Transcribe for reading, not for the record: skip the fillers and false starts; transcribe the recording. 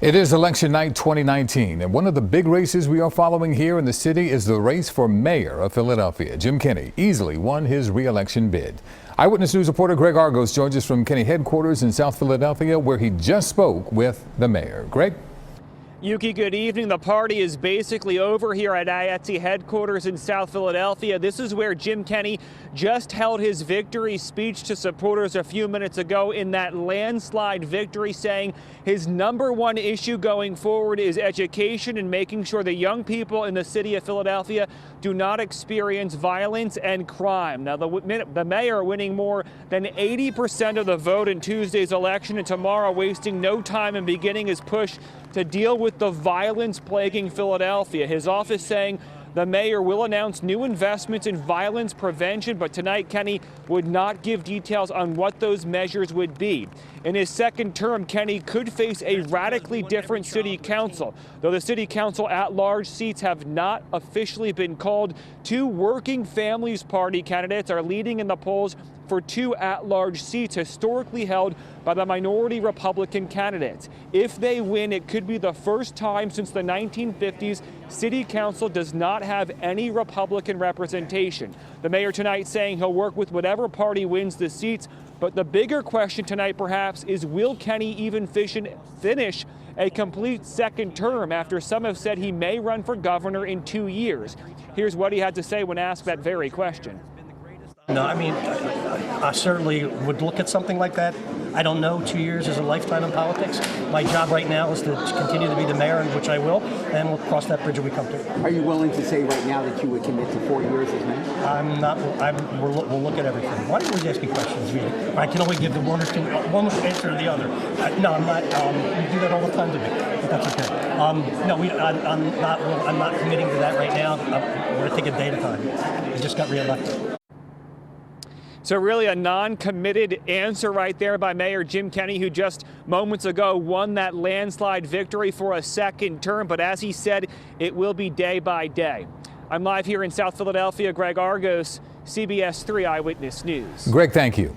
It is election night 2019, and one of the big races we are following here in the city is the race for mayor of Philadelphia. Jim Kenney easily won his re-election bid. Eyewitness News reporter Greg Argos joins us from Kenney headquarters in South Philadelphia, where he just spoke with the mayor. Greg? Yuki, good evening. The party is basically over here at IATSE headquarters in South Philadelphia. This is where Jim Kenney just held his victory speech to supporters a few minutes ago in that landslide victory, saying his #1 issue going forward is education and making sure the young people in the city of Philadelphia do not experience violence and crime. Now, the mayor winning more than 80% of the vote in Tuesday's election, and tomorrow wasting no time in beginning his push to deal with the violence plaguing Philadelphia. His office saying the mayor will announce new investments in violence prevention, but tonight Kenney would not give details on what those measures would be. In his second term, Kenney could face a radically different city council. Though the city council at-large seats have not officially been called, 2 Working Families Party candidates are leading in the polls for 2 at-large seats historically held by the minority Republican candidates. If they win, it could be the first time since the 1950s city council does not have any Republican representation. The mayor tonight saying he'll work with whatever party wins the seats, but the bigger question tonight perhaps is, will Kenney even finish a complete second term after some have said he may run for governor in 2 years? Here's what he had to say when asked that very question. No, I mean, I certainly would look at something like that. I don't know, 2 years is a lifetime in politics. My job right now is to continue to be the mayor, which I will, and we'll cross that bridge when we come to it. Are you willing to say right now that you would commit to 4 years as mayor? I'm not. We'll look at everything. Why don't you ask me questions? I can only give the one answer or the other. No, I'm not. You do that all the time to me, but that's okay. No, I'm not committing to that right now. We're going to take a day at a time. We just got reelected. So really a non-committed answer right there by Mayor Jim Kenney, who just moments ago won that landslide victory for a second term. But as he said, it will be day by day. I'm live here in South Philadelphia. Greg Argos, CBS 3 Eyewitness News. Greg, thank you.